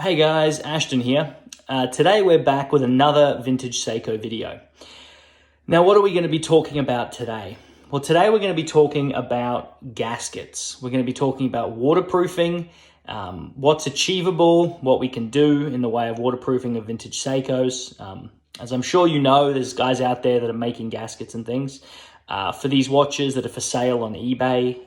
Hey guys, Ashton here. Today we're back with another vintage Seiko video. Now what are we going to be talking about today? Well, today we're going to be talking about gaskets. We're going to be talking about waterproofing, what's achievable, what we can do in the way of waterproofing of vintage Seikos. As I'm sure you know, there's guys out there that are making gaskets and things for these watches that are for sale on eBay.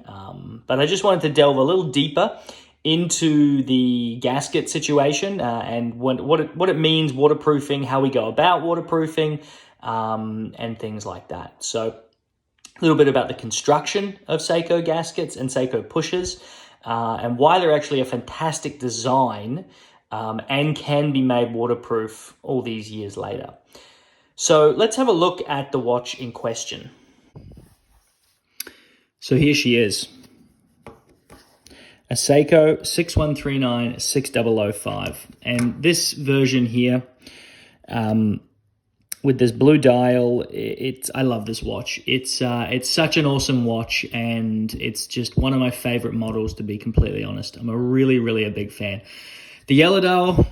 But I just wanted to delve a little deeper into the gasket situation and what it means, waterproofing, how we go about waterproofing, and things like that. So a little bit about the construction of Seiko gaskets and Seiko pushers, and why they're actually a fantastic design and can be made waterproof all these years later. So let's have a look at the watch in question. So here she is. A Seiko 6139-6005, and this version here with this blue dial, I love this watch. It's such an awesome watch, and it's just one of my favorite models, to be completely honest. I'm really a big fan. The yellow dial,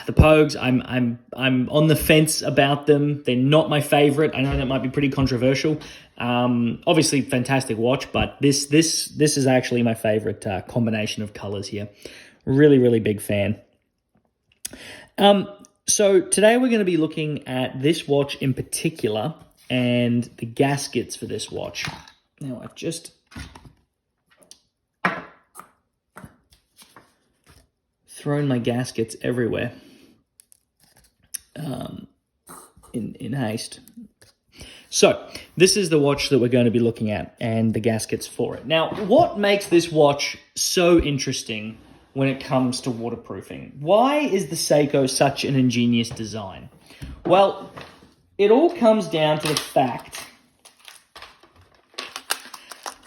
the Pogues, I'm on the fence about them. They're not my favorite. I know that might be pretty controversial. Obviously fantastic watch, but this is actually my favorite combination of colors here. Really big fan. So today we're going to be looking at this watch in particular and the gaskets for this watch. Now I've just thrown my gaskets everywhere in haste. So this is the watch that we're going to be looking at and the gaskets for it. Now, what makes this watch so interesting when it comes to waterproofing? Why is the Seiko such an ingenious design? Well, it all comes down to the fact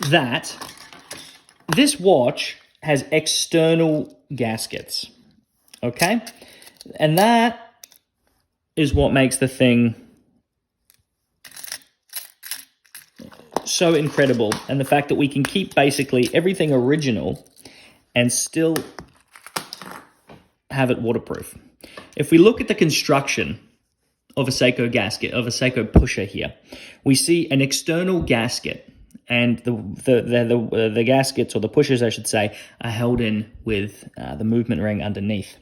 that this watch has external gaskets, okay? And that is what makes the thing so incredible, and the fact that we can keep basically everything original and still have it waterproof. If we look at the construction of a Seiko gasket, of a Seiko pusher here, we see an external gasket, and the gaskets, or the pushers I should say, are held in with the movement ring underneath.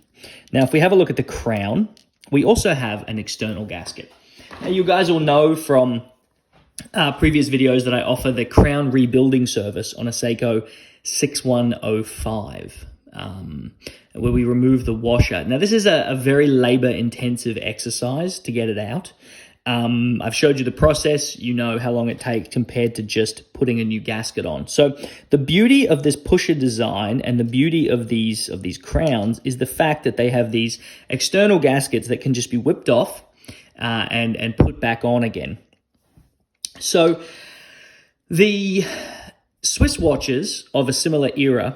Now if we have a look at the crown, we also have an external gasket. Now you guys will know from previous videos that I offer the crown rebuilding service on a Seiko 6105, where we remove the washer. Now this is a very labor intensive exercise to get it out. I've showed you the process. You know how long it takes compared to just putting a new gasket on. So the beauty of this pusher design and the beauty of these crowns is the fact that they have these external gaskets that can just be whipped off and put back on again. So the Swiss watches of a similar era,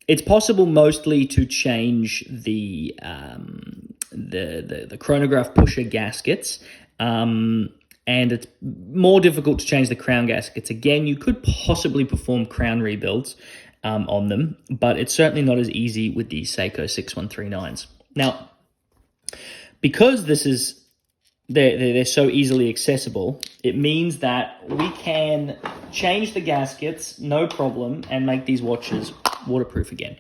it's possible mostly to change the chronograph pusher gaskets, and it's more difficult to change the crown gaskets. Again, you could possibly perform crown rebuilds on them, but it's certainly not as easy with these Seiko 6139s. Now, because they're so easily accessible, it means that we can change the gaskets, no problem, and make these watches waterproof again.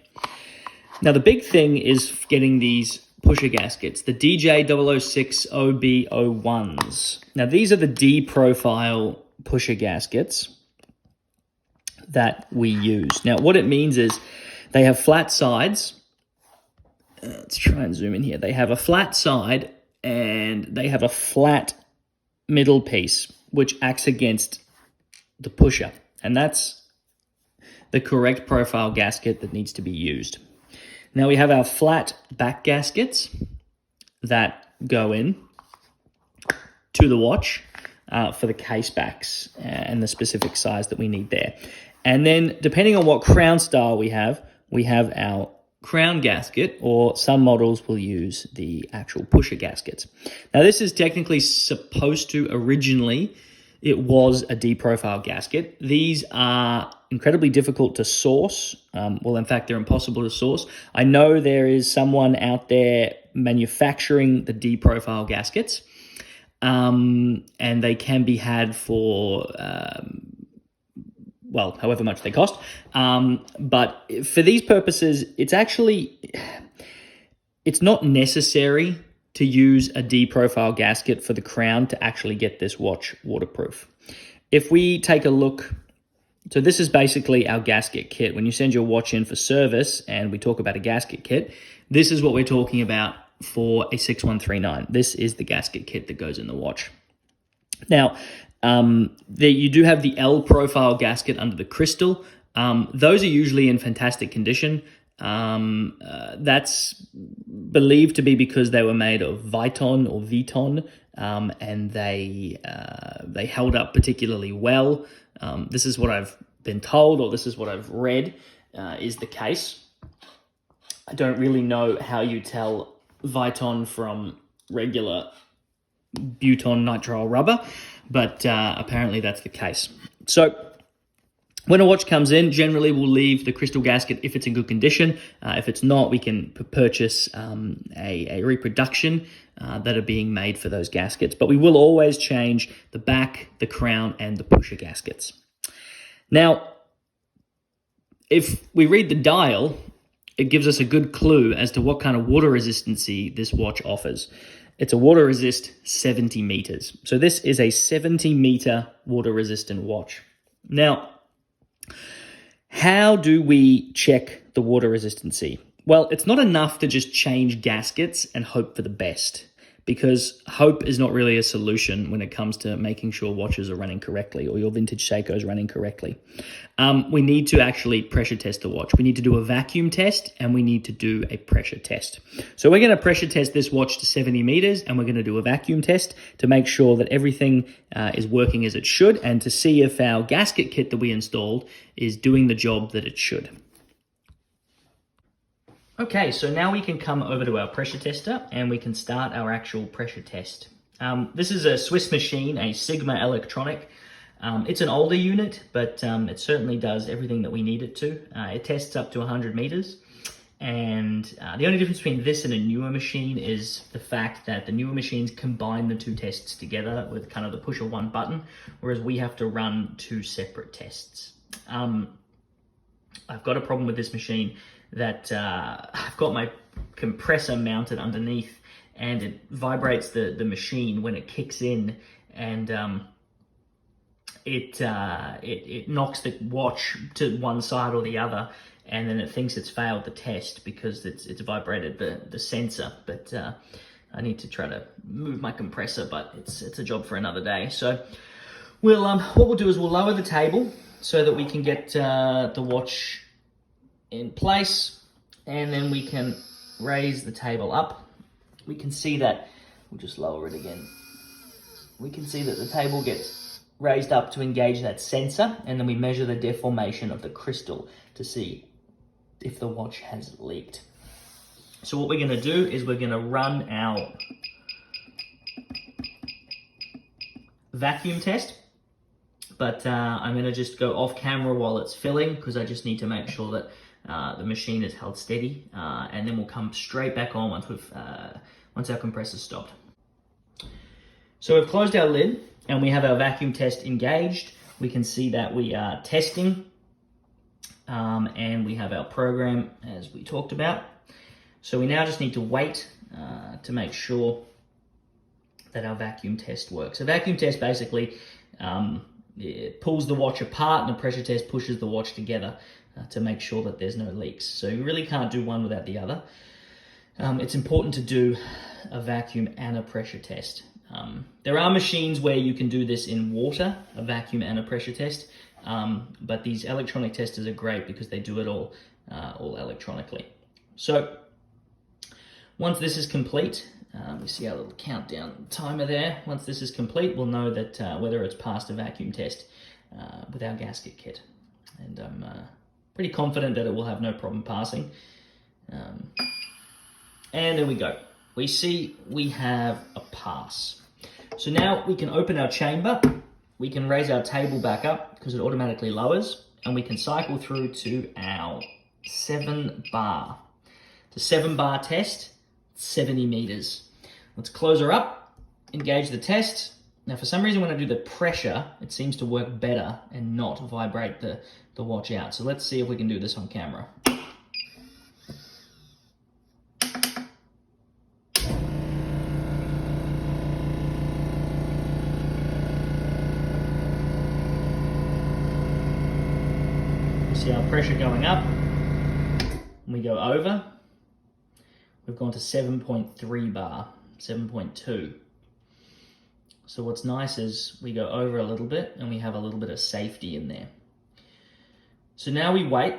Now, the big thing is getting these pusher gaskets, the DJ006OB01s. Now, these are the D profile pusher gaskets that we use. Now, what it means is they have flat sides. Let's try and zoom in here. They have a flat side and they have a flat middle piece which acts against the pusher, and that's the correct profile gasket that needs to be used. Now we have our flat back gaskets that go in to the watch for the case backs and the specific size that we need there. And then depending on what crown style we have our crown gasket, or some models will use the actual pusher gaskets. Now this is technically supposed to, originally it was a D profile gasket. These are incredibly difficult to source. Well, in fact, they're impossible to source. I know there is someone out there manufacturing the D-profile gaskets, and they can be had for, well, however much they cost. But for these purposes, it's not necessary to use a D-profile gasket for the crown to actually get this watch waterproof. If we take a look, so this is basically our gasket kit. When you send your watch in for service and we talk about a gasket kit, this is what we're talking about for a 6139. This is the gasket kit that goes in the watch. Now, you do have the L profile gasket under the crystal. Those are usually in fantastic condition. That's believed to be because they were made of Viton or Viton, and they held up particularly well. This is what I've been told, or this is what I've read is the case. I don't really know how you tell Viton from regular butyl nitrile rubber, but apparently that's the case. So when a watch comes in, generally we'll leave the crystal gasket if it's in good condition. If it's not, we can purchase a reproduction that are being made for those gaskets. But we will always change the back, the crown, and the pusher gaskets. Now, if we read the dial, it gives us a good clue as to what kind of water resistancy this watch offers. It's a water resist 70 meters. So this is a 70 meter water resistant watch. Now, how do we check the water resistancy? Well, it's not enough to just change gaskets and hope for the best, because hope is not really a solution when it comes to making sure watches are running correctly or your vintage Seiko is running correctly. We need to actually pressure test the watch. We need to do a vacuum test and we need to do a pressure test. So we're going to pressure test this watch to 70 meters and we're going to do a vacuum test to make sure that everything is working as it should and to see if our gasket kit that we installed is doing the job that it should. Okay, so now we can come over to our pressure tester and we can start our actual pressure test. This is a Swiss machine, a Sigma electronic. It's an older unit, but it certainly does everything that we need it to. It tests up to 100 meters. And the only difference between this and a newer machine is the fact that the newer machines combine the two tests together with kind of the push of one button, whereas we have to run two separate tests. I've got a problem with this machine that I've got my compressor mounted underneath and it vibrates the machine when it kicks in, and it knocks the watch to one side or the other, and then it thinks it's failed the test because it's vibrated the sensor. But I need to try to move my compressor, but it's a job for another day. So we'll what we'll do is we'll lower the table so that we can get the watch in place, and then we can raise the table up. We can see that, we'll just lower it again. We can see that the table gets raised up to engage that sensor, and then we measure the deformation of the crystal to see if the watch has leaked. So what we're going to do is we're going to run our vacuum test, but I'm going to just go off camera while it's filling because I just need to make sure that the machine is held steady, and then we'll come straight back on once our compressor's stopped. So we've closed our lid and we have our vacuum test engaged. We can see that we are testing, and we have our program as we talked about. So we now just need to wait to make sure that our vacuum test works. A vacuum test basically it pulls the watch apart, and a pressure test pushes the watch together to make sure that there's no leaks. So you really can't do one without the other. It's important to do a vacuum and a pressure test. There are machines where you can do this in water, a vacuum and a pressure test, but these electronic testers are great because they do it all electronically. So once this is complete, we see our little countdown timer there. Once this is complete, we'll know that whether it's passed a vacuum test with our gasket kit. And I'm pretty confident that it will have no problem passing. And there we go. We see we have a pass. So now we can open our chamber. We can raise our table back up because it automatically lowers. and we can cycle through to our 7 bar. The 7 bar test, 70 meters. Let's close her up, engage the test. Now for some reason when I do the pressure, it seems to work better and not vibrate the watch out. So let's see if we can do this on camera. See our pressure going up. When we go over, we've gone to 7.3 bar, 7.2. So what's nice is we go over a little bit and we have a little bit of safety in there. So now we wait.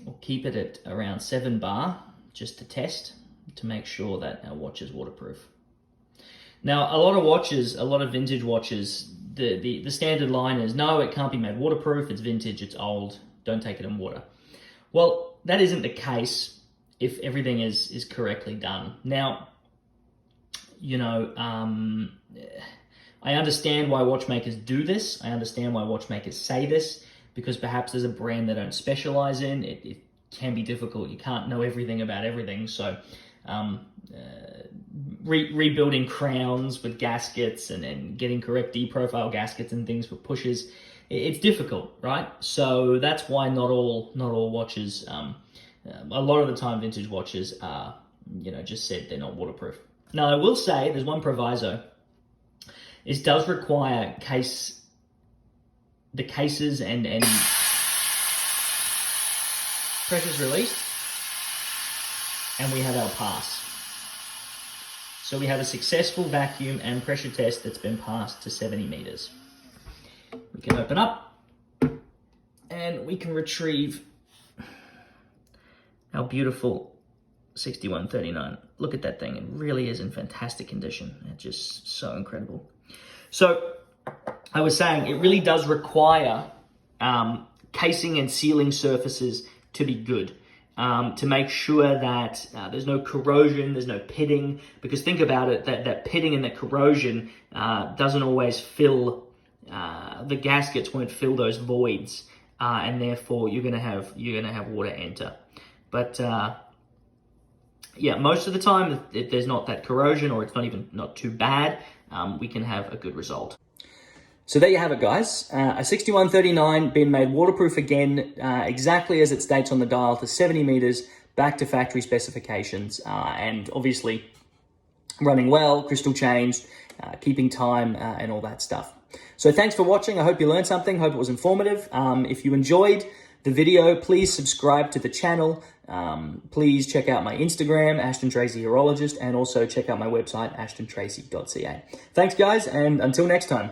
We'll keep it at around 7 bar just to test, to make sure that our watch is waterproof. Now, a lot of watches, a lot of vintage watches, the standard line is, no, it can't be made waterproof, it's vintage, it's old, don't take it in water. Well, that isn't the case if everything is correctly done. Now, you know, I understand why watchmakers do this. I understand why watchmakers say this, because perhaps there's a brand they don't specialize in. It can be difficult. You can't know everything about everything. So rebuilding crowns with gaskets and getting correct D-profile gaskets and things for pushes, it's difficult, right? So that's why not all watches, a lot of the time vintage watches are, you know, just said they're not waterproof. Now I will say there's one proviso. It does require the cases and pressure's released, and we have our pass. So we have a successful vacuum and pressure test that's been passed to 70 meters. We can open up and we can retrieve our beautiful 6139. Look at that thing. It really is in fantastic condition. It's just so incredible. So I was saying it really does require casing and sealing surfaces to be good. To make sure that there's no corrosion, there's no pitting, because think about it, that pitting and that corrosion doesn't always fill, the gaskets won't fill those voids, and therefore you're gonna have water enter. But yeah, most of the time, if there's not that corrosion, or it's not too bad, we can have a good result. So there you have it, guys. A 6139 being made waterproof again, exactly as it states on the dial, to 70 meters, back to factory specifications, and obviously running well, crystal changed, keeping time, and all that stuff. So thanks for watching. I hope you learned something. Hope it was informative. If you enjoyed the video, please subscribe to the channel. Please check out my Instagram, Ashton Tracy Horologist, and also check out my website, ashtontracy.ca. Thanks, guys, and until next time.